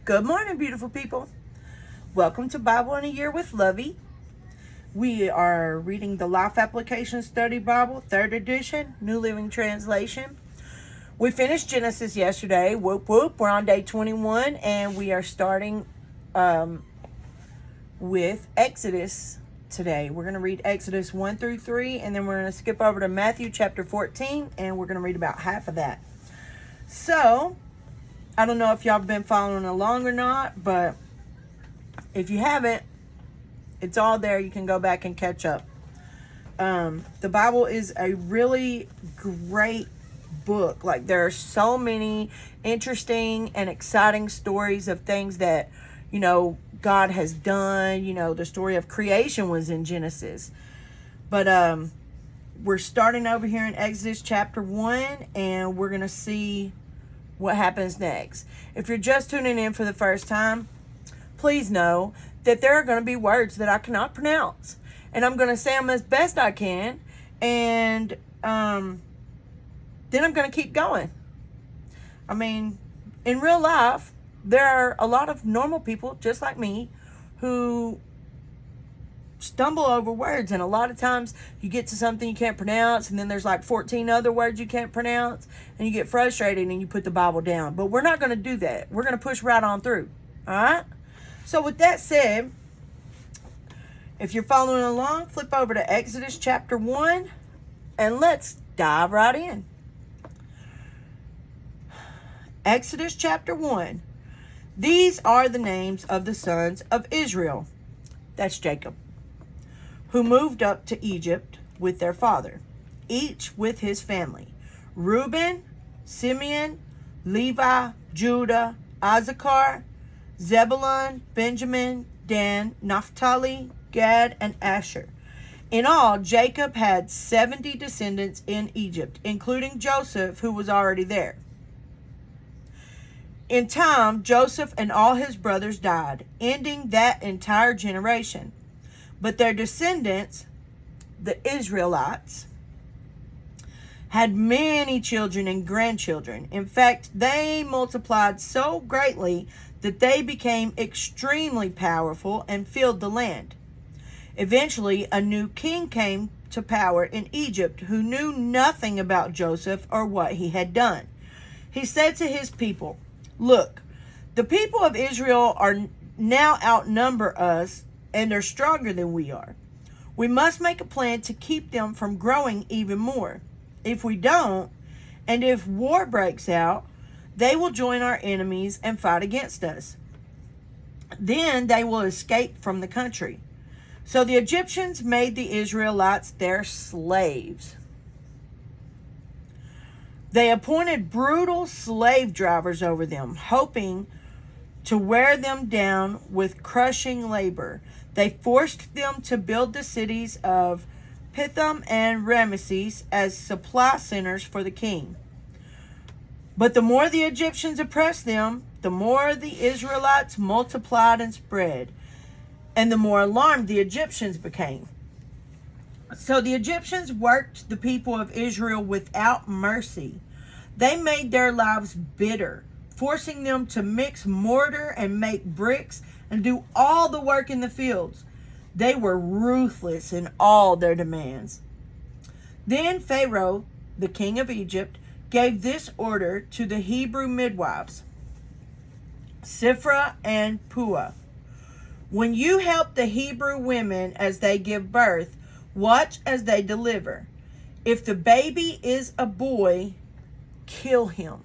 Good morning, beautiful people. Welcome to Bible in a Year with Lovie. We are reading the Life Application Study Bible, 3rd edition, New Living Translation. We finished Genesis yesterday. Whoop, whoop. We're on day 21, and we are starting with Exodus today. We're going to read Exodus 1 through 3, and then we're going to skip over to Matthew chapter 14, and we're going to read about half of that. So, I don't know if y'all have been following along or not, but if you haven't, it's all there. You can go back and catch up. The Bible is a really great book. Like, there are so many interesting and exciting stories of things that, God has done. The story of creation was in Genesis. But we're starting over here in Exodus chapter 1, and we're going to see what happens next. If you're just tuning in for the first time, please know that there are going to be words that I cannot pronounce, and I'm going to say them as best I can, and then I'm going to keep going. I mean, in real life, there are a lot of normal people just like me who stumble over words, and a lot of times you get to something you can't pronounce, and then there's like 14 other words you can't pronounce, and you get frustrated and you put the Bible down. But we're not going to do that. We're going to push right on through. All right? So with that said, if you're following along, flip over to Exodus chapter 1, and let's dive right in. Exodus chapter 1. These are the names of the sons of Israel. That's Jacob, who moved up to Egypt with their father, each with his family: Reuben, Simeon, Levi, Judah, Issachar, Zebulun, Benjamin, Dan, Naphtali, Gad, and Asher. In all, Jacob had 70 descendants in Egypt, including Joseph, who was already there. In time, Joseph and all his brothers died, ending that entire generation. But their descendants, the Israelites, had many children and grandchildren. In fact, they multiplied so greatly that they became extremely powerful and filled the land. Eventually, a new king came to power in Egypt who knew nothing about Joseph or what he had done. He said to his people, "Look, the people of Israel are now outnumber us and are stronger than we are. We must make a plan to keep them from growing even more. If we don't, and if war breaks out, they will join our enemies and fight against us. Then they will escape from the country." So the Egyptians made the Israelites their slaves. They appointed brutal slave drivers over them, hoping to wear them down with crushing labor. They forced them to build the cities of Pithom and Ramesses as supply centers for the king. But the more the Egyptians oppressed them, the more the Israelites multiplied and spread, and the more alarmed the Egyptians became. So the Egyptians worked the people of Israel without mercy. They made their lives bitter, forcing them to mix mortar and make bricks and do all the work in the fields. They were ruthless in all their demands. Then Pharaoh, the king of Egypt, gave this order to the Hebrew midwives, Shiphrah and Puah: "When you help the Hebrew women as they give birth, watch as they deliver. If the baby is a boy, kill him.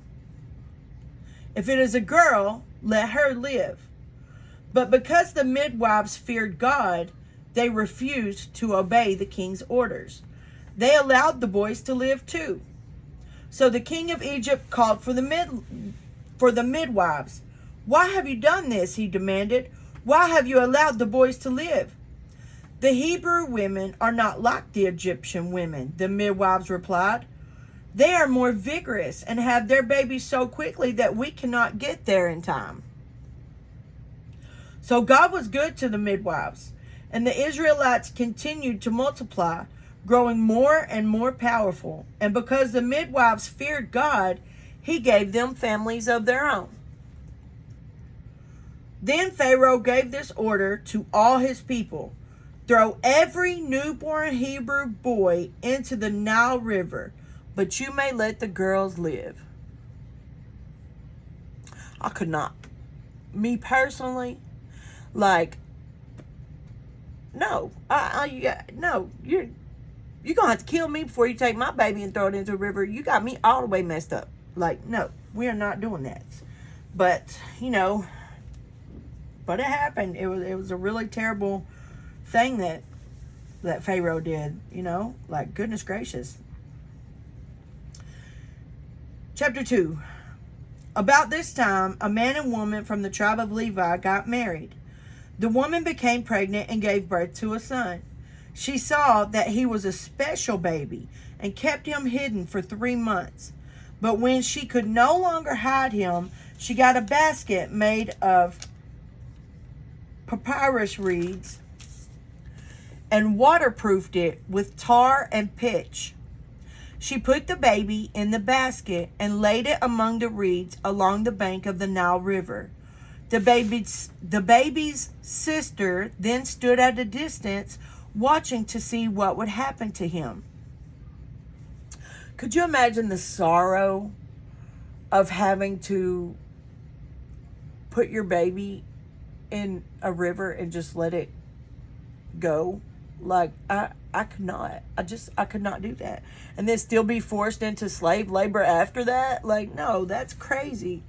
If it is a girl, let her live." But because the midwives feared God, they refused to obey the king's orders. They allowed the boys to live too. So the king of Egypt called for the midwives. "Why have you done this?" he demanded. "Why have you allowed the boys to live?" "The Hebrew women are not like the Egyptian women," the midwives replied. "They are more vigorous and have their babies so quickly that we cannot get there in time." So God was good to the midwives, and the Israelites continued to multiply, growing more and more powerful. And because the midwives feared God, he gave them families of their own. Then Pharaoh gave this order to all his people: throw every newborn Hebrew boy into the Nile River, but you may let the girls live. I could not. Me personally, like, no. No, you're gonna have to kill me before you take my baby and throw it into a river. You got me all the way messed up. Like, no, we are not doing that. But, but it happened. It was a really terrible thing that Pharaoh did, like, goodness gracious. Chapter 2. About this time, a man and woman from the tribe of Levi got married. The woman became pregnant and gave birth to a son. She saw that he was a special baby and kept him hidden for 3 months. But when she could no longer hide him, she got a basket made of papyrus reeds and waterproofed it with tar and pitch. She put the baby in the basket and laid it among the reeds along the bank of the Nile River. The baby's sister then stood at a distance, watching to see what would happen to him. Could you imagine the sorrow of having to put your baby in a river and just let it go? Like, I could not. I could not do that. And then still be forced into slave labor after that? Like, no, that's crazy.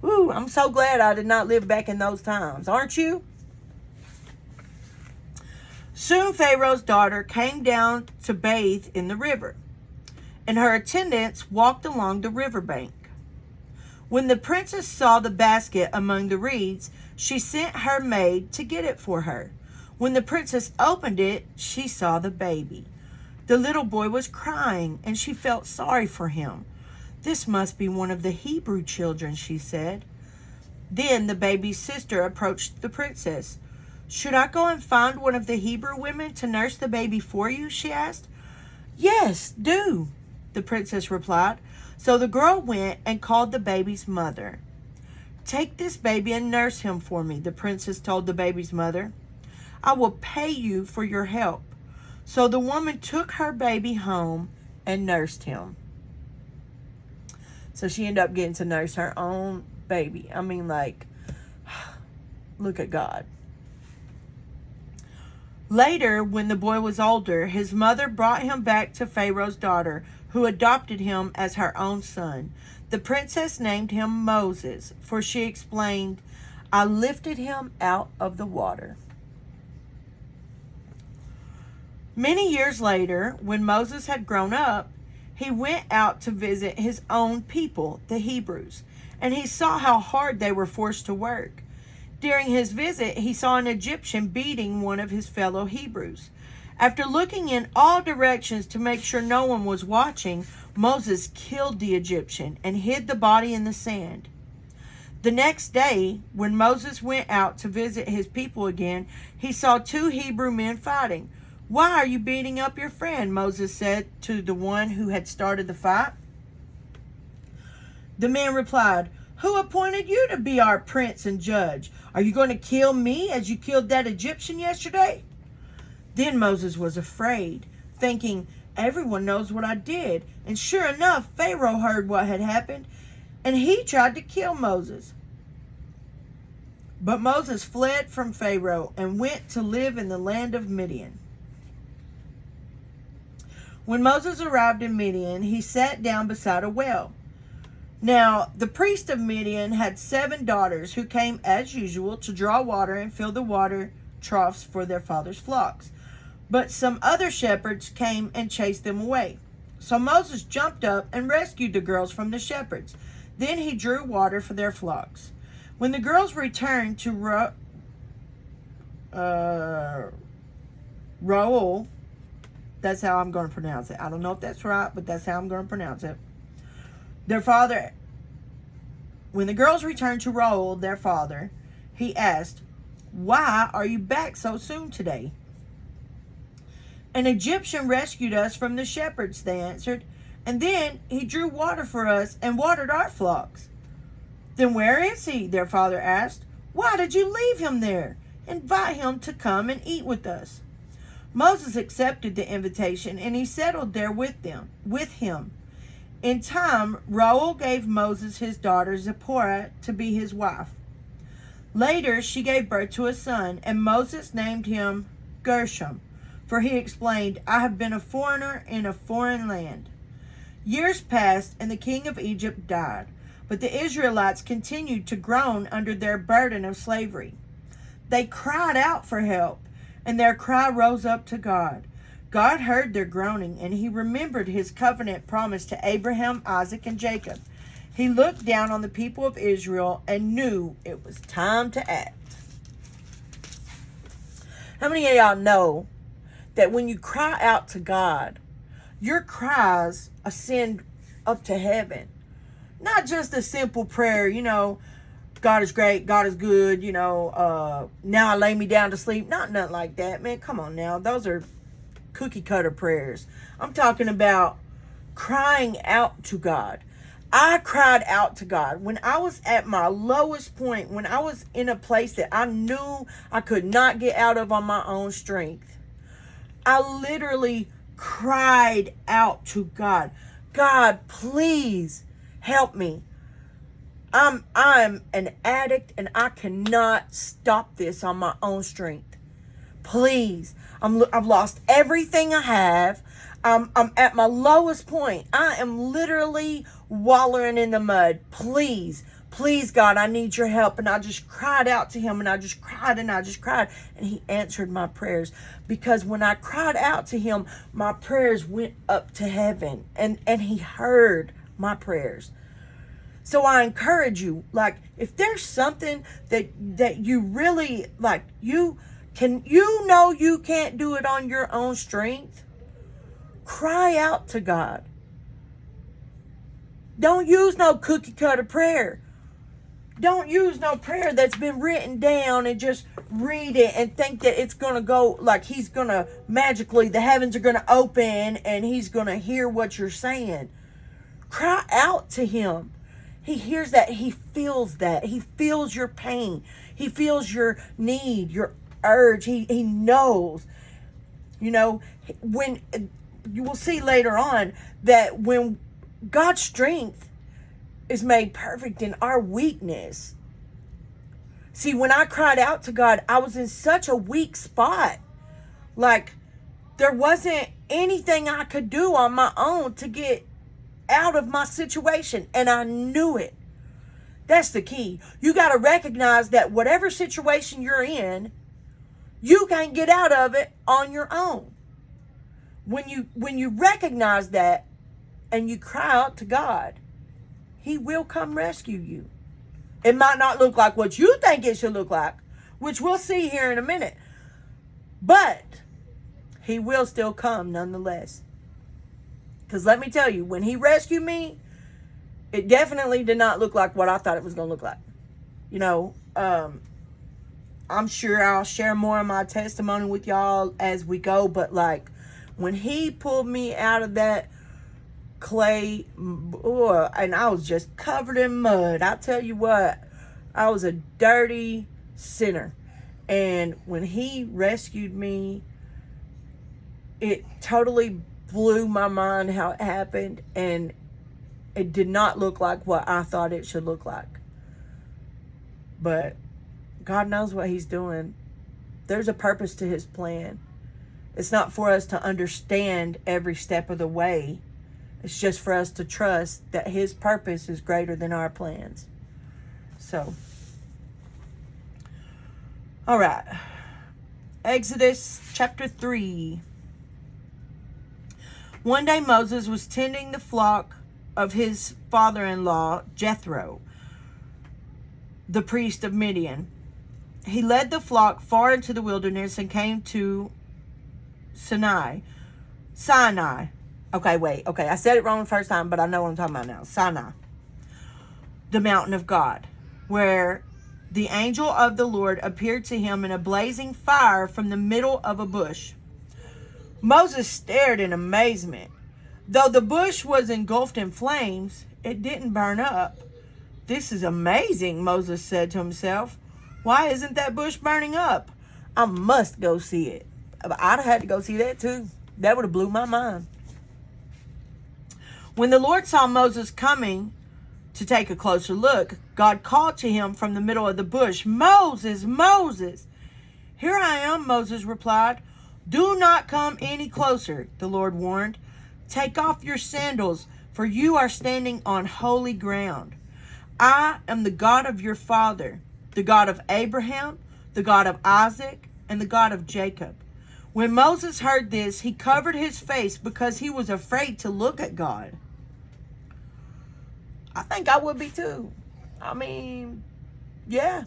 Woo, I'm so glad I did not live back in those times. Aren't you? Soon Pharaoh's daughter came down to bathe in the river, and her attendants walked along the riverbank. When the princess saw the basket among the reeds, she sent her maid to get it for her. When the princess opened it, she saw the baby. The little boy was crying, and she felt sorry for him. "This must be one of the Hebrew children," she said. Then the baby's sister approached the princess. "Should I go and find one of the Hebrew women to nurse the baby for you?" she asked. "Yes, do," the princess replied. So the girl went and called the baby's mother. "Take this baby and nurse him for me," the princess told the baby's mother. "I will pay you for your help." So the woman took her baby home and nursed him. So she ended up getting to nurse her own baby. I mean, like, look at God. Later, when the boy was older, his mother brought him back to Pharaoh's daughter, who adopted him as her own son. The princess named him Moses, for she explained, "I lifted him out of the water." Many years later, when Moses had grown up, he went out to visit his own people, the Hebrews, and he saw how hard they were forced to work. During his visit, he saw an Egyptian beating one of his fellow Hebrews. After looking in all directions to make sure no one was watching, Moses killed the Egyptian and hid the body in the sand. The next day, when Moses went out to visit his people again, he saw 2 Hebrew men fighting. "Why are you beating up your friend?" Moses said to the one who had started the fight. The man replied, "Who appointed you to be our prince and judge? Are you going to kill me as you killed that Egyptian yesterday?" Then Moses was afraid, thinking, "Everyone knows what I did." And sure enough, Pharaoh heard what had happened, and he tried to kill Moses. But Moses fled from Pharaoh and went to live in the land of Midian. When Moses arrived in Midian, he sat down beside a well. Now, the priest of Midian had 7 daughters who came as usual to draw water and fill the water troughs for their father's flocks. But some other shepherds came and chased them away. So Moses jumped up and rescued the girls from the shepherds. Then he drew water for their flocks. When the girls returned to Reuel, that's how I'm going to pronounce it. I don't know if that's right, but that's how I'm going to pronounce it. When the girls returned to Reuel, their father, he asked, "Why are you back so soon today?" "An Egyptian rescued us from the shepherds," they answered, "and then he drew water for us and watered our flocks." "Then where is he?" their father asked. Why did you leave him there? Invite him to come and eat with us." Moses accepted the invitation, and he settled there with him. In time, Reuel gave Moses his daughter Zipporah to be his wife. Later, she gave birth to a son, and Moses named him Gershom, for he explained, "I have been a foreigner in a foreign land." Years passed, and the king of Egypt died, but the Israelites continued to groan under their burden of slavery. They cried out for help, and their cry rose up to God. God heard their groaning, and he remembered his covenant promise to Abraham, Isaac, and Jacob. He looked down on the people of Israel and knew it was time to act. How many of y'all know that when you cry out to God, your cries ascend up to heaven? Not just a simple prayer, God is great, God is good, now I lay me down to sleep. Nothing like that, man. Come on now. Those are cookie cutter prayers. I'm talking about crying out to God. I cried out to God when I was at my lowest point, when I was in a place that I knew I could not get out of on my own strength. I literally cried out to God. God, please help me. I'm an addict and I cannot stop this on my own strength. Please. I've lost everything I have. I'm at my lowest point. I am literally wallowing in the mud. Please, God, I need your help. And I just cried out to him, and I just cried and I just cried. And he answered my prayers, because when I cried out to him, my prayers went up to heaven, and he heard my prayers. So I encourage you, if there's something that you really you can't do it on your own strength, cry out to God. Don't use no cookie cutter prayer. Don't use no prayer that's been written down and just read it and think that it's going to go he's going to magically, the heavens are going to open and he's going to hear what you're saying. Cry out to him. He hears that. He feels that. He feels your pain. He feels your need, your urge. He knows. When you will see later on that when God's strength is made perfect in our weakness. See, when I cried out to God, I was in such a weak spot. There wasn't anything I could do on my own to get out of my situation, and I knew it. That's the key. You got to recognize that whatever situation you're in, you can't get out of it on your own. When you recognize that and you cry out to God, he will come rescue you. It might not look like what you think it should look like, which we'll see here in a minute, but he will still come nonetheless. Because let me tell you, when he rescued me, it definitely did not look like what I thought it was going to look like. I'm sure I'll share more of my testimony with y'all as we go. But when he pulled me out of that clay, and I was just covered in mud. I tell you what, I was a dirty sinner. And when he rescued me, it totally blew my mind how it happened, and it did not look like what I thought it should look like. But God knows what he's doing. There's a purpose to his plan. It's not for us to understand every step of the way. It's just for us to trust that his purpose is greater than our plans. So, all right. Exodus chapter 3. One day Moses was tending the flock of his father-in-law, Jethro, the priest of Midian. He led the flock far into the wilderness and came to Sinai. Okay, I said it wrong the first time, but I know what I'm talking about now. Sinai, the mountain of God, where the angel of the Lord appeared to him in a blazing fire from the middle of a bush. Moses stared in amazement. Though the bush was engulfed in flames, it didn't burn up. "This is amazing," Moses said to himself. Why isn't that bush burning up? I must go see it. I'd have had to go see that too. That would have blew my mind. When the Lord saw Moses coming to take a closer look, God called to him from the middle of the bush, "Moses, Moses." "Here I am," Moses replied. "Do not come any closer," the Lord warned. "Take off your sandals, for you are standing on holy ground. I am the God of your father, the God of Abraham, the God of Isaac, and the God of Jacob." When Moses heard this, he covered his face because he was afraid to look at God. I think I would be too. I mean, yeah.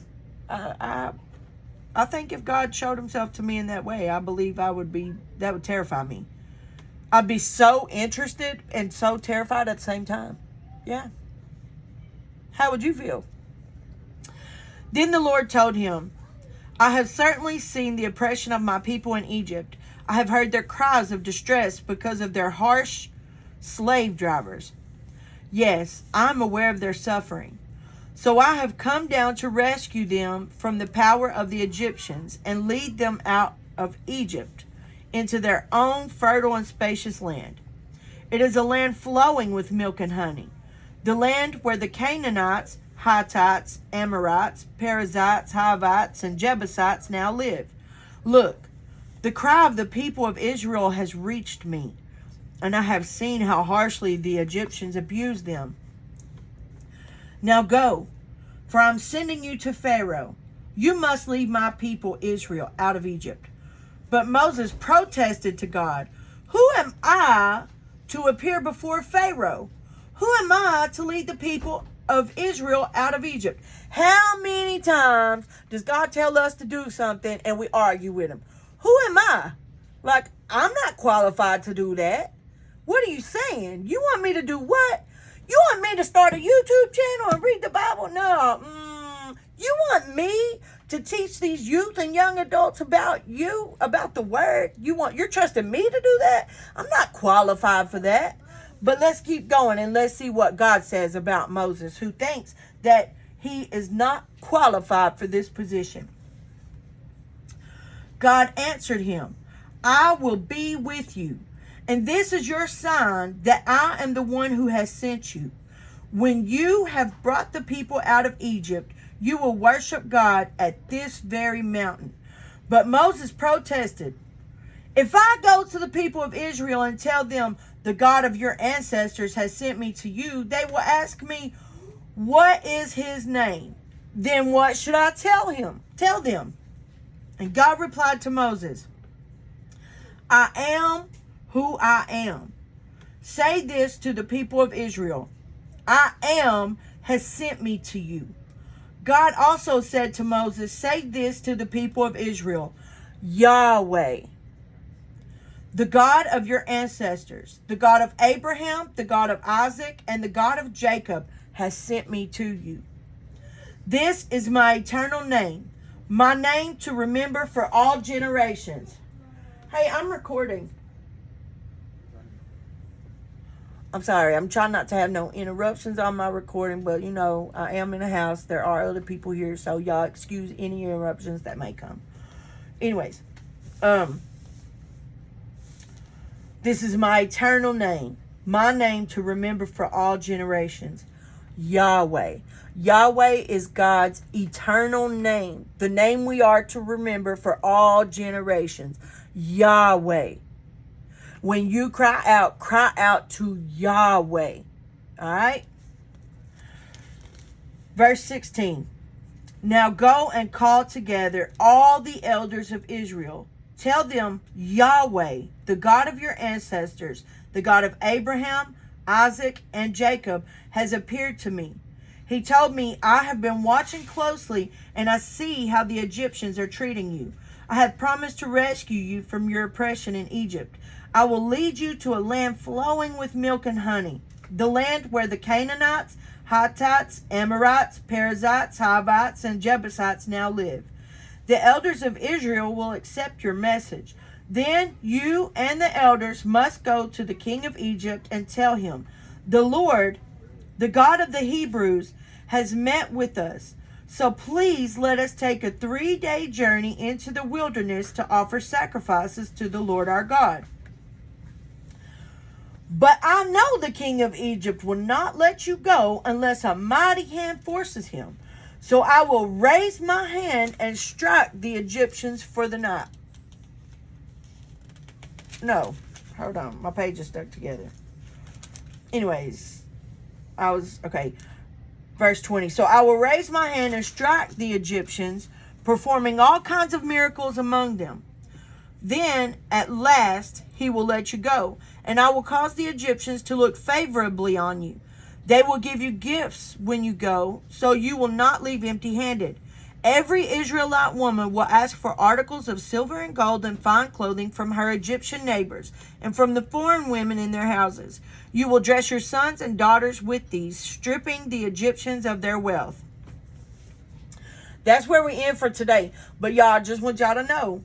I think if God showed himself to me in that way, I believe that would terrify me. I'd be so interested and so terrified at the same time. Yeah. How would you feel? Then the Lord told him, "I have certainly seen the oppression of my people in Egypt. I have heard their cries of distress because of their harsh slave drivers. Yes, I am aware of their suffering. So I have come down to rescue them from the power of the Egyptians and lead them out of Egypt into their own fertile and spacious land. It is a land flowing with milk and honey, the land where the Canaanites, Hittites, Amorites, Perizzites, Hivites, and Jebusites now live. Look, the cry of the people of Israel has reached me, and I have seen how harshly the Egyptians abuse them. Now go, for I am sending you to Pharaoh. You must lead my people Israel out of Egypt." But Moses protested to God, "Who am I to appear before Pharaoh? Who am I to lead the people of Israel out of Egypt?" How many times does God tell us to do something and we argue with him? Who am I? Like, I'm not qualified to do that. What are you saying? You want me to do what? You want me to start a YouTube channel and read the Bible? No. You want me to teach these youth and young adults about you, about the word? You're trusting me to do that? I'm not qualified for that. But let's keep going and let's see what God says about Moses, who thinks that he is not qualified for this position. God answered him, "I will be with you, and this is your sign that I am the one who has sent you. When you have brought the people out of Egypt, you will worship God at this very mountain." But Moses protested, "If I go to the people of Israel and tell them the God of your ancestors has sent me to you, they will ask me, 'What is his name?' Then what should I tell them?" And God replied to Moses, "I am who I am. Say this to the people of Israel, 'I am has sent me to you.'" God also said to Moses, "Say this to the people of Israel, 'Yahweh, the God of your ancestors, the God of Abraham, the God of Isaac, and the God of Jacob has sent me to you. This is my eternal name, my name to remember for all generations." Hey, I'm recording. I'm sorry, I'm trying not to have no interruptions on my recording, but you know, I am in a house. There are other people here, so y'all excuse any interruptions that may come. Anyways, this is my eternal name, my name to remember for all generations, Yahweh. Yahweh is God's eternal name, the name we are to remember for all generations, Yahweh. When you cry out to Yahweh. All right? Verse 16. Now go and call together all the elders of Israel. Tell them, Yahweh, the God of your ancestors, the God of Abraham, Isaac, and Jacob, has appeared to me. He told me, I have been watching closely, and I see how the Egyptians are treating you. I have promised to rescue you from your oppression in Egypt. I will lead you to a land flowing with milk and honey, the land where the Canaanites, Hittites, Amorites, Perizzites, Hivites, and Jebusites now live. The elders of Israel will accept your message. Then you and the elders must go to the king of Egypt and tell him, the Lord, the God of the Hebrews, has met with us. So please let us take a 3-day journey into the wilderness to offer sacrifices to the Lord our God. But I know the king of Egypt will not let you go unless a mighty hand forces him. So I will raise my hand and strike the Egyptians for the night. No, hold on. My page is stuck together. Anyways, okay. Verse 20. So I will raise my hand and strike the Egyptians, performing all kinds of miracles among them. Then, at last, he will let you go, and I will cause the Egyptians to look favorably on you. They will give you gifts when you go, so you will not leave empty-handed. Every Israelite woman will ask for articles of silver and gold and fine clothing from her Egyptian neighbors and from the foreign women in their houses. You will dress your sons and daughters with these, stripping the Egyptians of their wealth. That's where we end for today. But y'all, just want y'all to know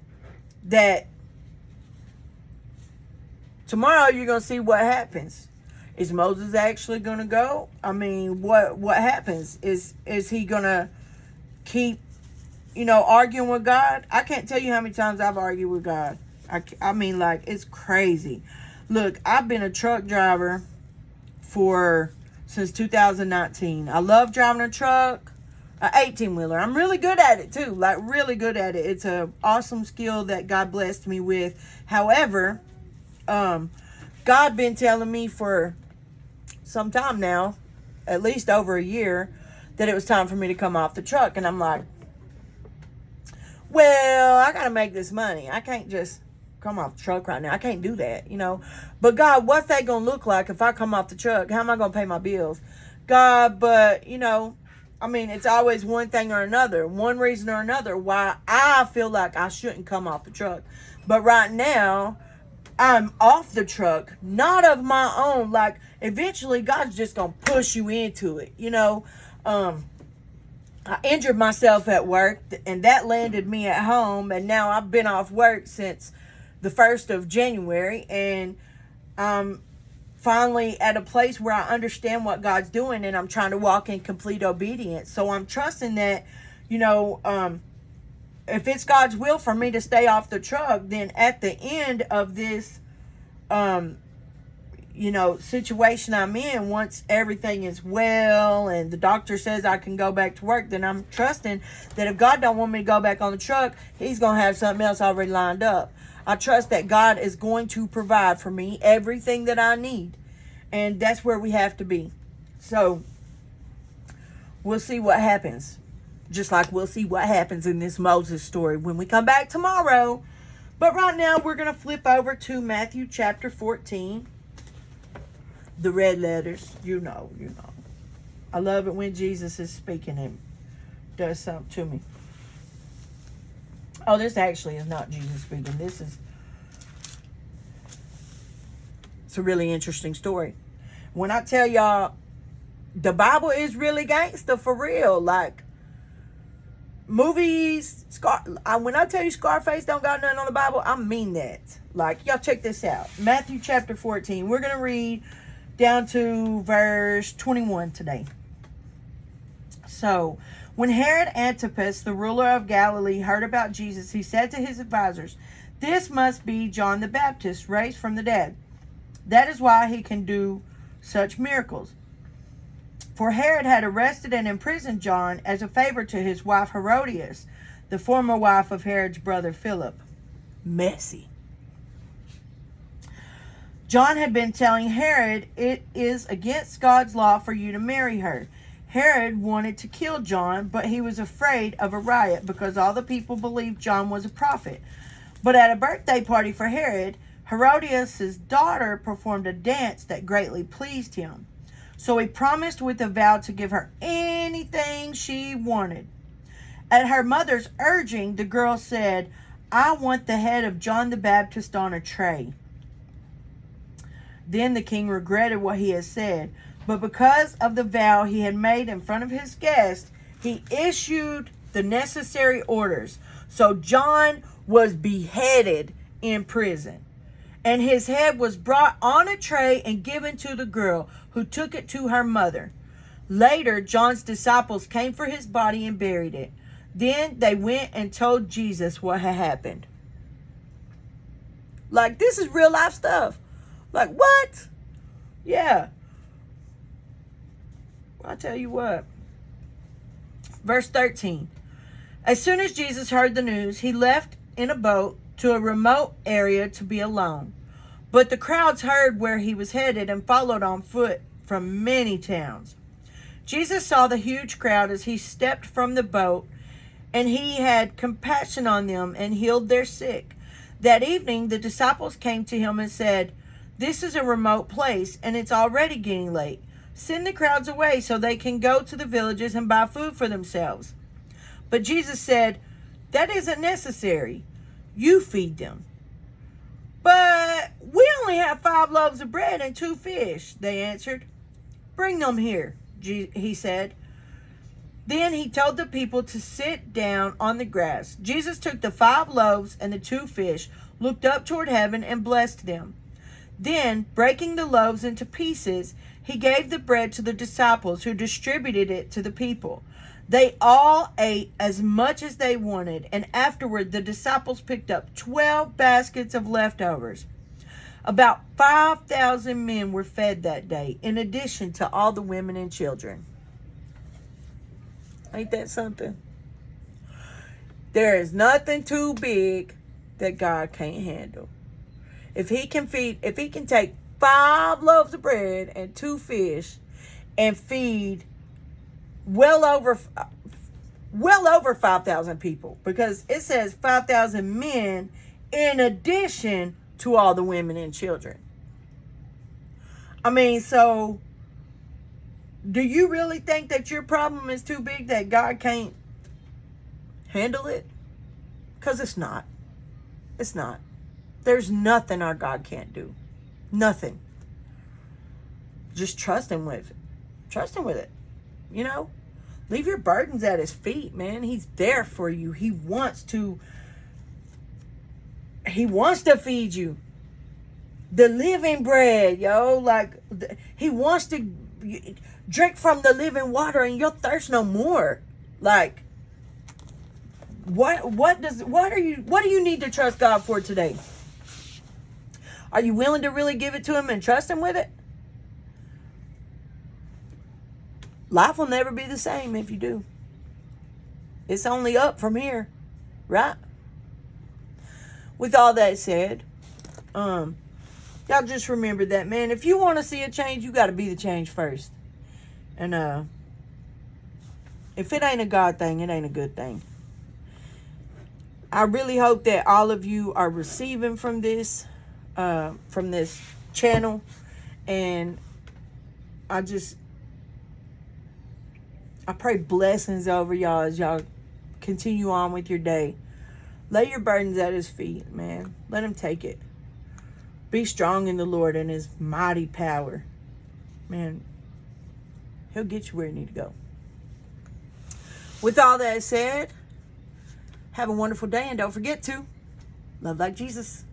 that tomorrow you're going to see what happens. Is Moses actually going to go? I mean, what happens? Is he going to keep, arguing with God? I can't tell you how many times I've argued with God. I mean, like, it's crazy. Look, I've been a truck driver since 2019. I love driving a truck, an 18-wheeler. I'm really good at it too, like really good at it. It's an awesome skill that God blessed me with. However, God been telling me for some time now, at least over a year, that it was time for me to come off the truck. And I'm like, well, I got to make this money. I can't just come off the truck right now. I can't do that, But God, what's that going to look like if I come off the truck? How am I going to pay my bills? God, but, it's always one thing or another, one reason or another why I feel like I shouldn't come off the truck. But right now, I'm off the truck, not of my own. Like, eventually, God's just going to push you into it, I injured myself at work, and that landed me at home, and now I've been off work since the 1st of January, and I'm finally at a place where I understand what God's doing, and I'm trying to walk in complete obedience. So I'm trusting that, if it's God's will for me to stay off the truck, then at the end of this, situation I'm in, once everything is well and the doctor says I can go back to work, then I'm trusting that if God don't want me to go back on the truck, he's going to have something else already lined up. I trust that God is going to provide for me everything that I need. And that's where we have to be. So we'll see what happens. Just like we'll see what happens in this Moses story when we come back tomorrow. But right now we're going to flip over to Matthew chapter 14. The red letters. You know. I love it when Jesus is speaking and does something to me. Oh, this actually is not Jesus speaking. It's a really interesting story. When I tell y'all, the Bible is really gangster for real. Like, movies, when I tell you Scarface don't got nothing on the Bible, I mean that. Like, y'all check this out. Matthew chapter 14. We're going to read down to verse 21 today. So, when Herod Antipas, the ruler of Galilee, heard about Jesus, he said to his advisors, "This must be John the Baptist, raised from the dead. That is why he can do such miracles." For Herod had arrested and imprisoned John as a favor to his wife Herodias, the former wife of Herod's brother Philip. Messy. John had been telling Herod, "It is against God's law for you to marry her." Herod wanted to kill John, but he was afraid of a riot because all the people believed John was a prophet. But at a birthday party for Herod, Herodias' daughter performed a dance that greatly pleased him. So he promised with a vow to give her anything she wanted. At her mother's urging, the girl said, "I want the head of John the Baptist on a tray." Then the king regretted what he had said, but because of the vow he had made in front of his guest, he issued the necessary orders. So John was beheaded in prison, and his head was brought on a tray and given to the girl, who took it to her mother. Later, John's disciples came for his body and buried it. Then they went and told Jesus what had happened. Like, this is real life stuff. Like, what? Yeah. I'll tell you what. Verse 13. As soon as Jesus heard the news, he left in a boat to a remote area to be alone. But the crowds heard where he was headed and followed on foot from many towns. Jesus saw the huge crowd as he stepped from the boat, and he had compassion on them and healed their sick. That evening, the disciples came to him and said, "This is a remote place, and it's already getting late. Send the crowds away so they can go to the villages and buy food for themselves." But Jesus said, "That isn't necessary. You feed them." "But we only have 5 loaves of bread and 2 fish," they answered. "Bring them here," he said. Then he told the people to sit down on the grass. Jesus took the 5 loaves and the 2 fish, looked up toward heaven, and blessed them. Then, breaking the loaves into pieces, he gave the bread to the disciples, who distributed it to the people. They all ate as much as they wanted, and afterward the disciples picked up 12 baskets of leftovers. About 5,000 men were fed that day, in addition to all the women and children. Ain't that something? There is nothing too big that God can't handle. If he can take 5 loaves of bread and 2 fish and feed well over 5,000 people, because it says 5,000 men in addition to all the women and children. I mean, so do you really think that your problem is too big that God can't handle it? Because it's not. It's not. There's nothing our God can't do. Nothing. Just trust him with it. Trust him with it. You know? Leave your burdens at his feet, man. He's there for you. He wants to feed you. The living bread, yo. Like, he wants to drink from the living water and you'll thirst no more. Like, what do you need to trust God for today? Are you willing to really give it to him and trust him with it? Life will never be the same if you do. It's only up from here, right? With all that said, y'all just remember that, man. If you want to see a change, you got to be the change first. And if it ain't a God thing, it ain't a good thing. I really hope that all of you are receiving from this channel, and I pray blessings over y'all as y'all continue on with your day. Lay your burdens at his feet, man. Let him take it. Be strong in the Lord and his mighty power. Man, he'll get you where you need to go. With all that said, have a wonderful day, and don't forget to love like Jesus.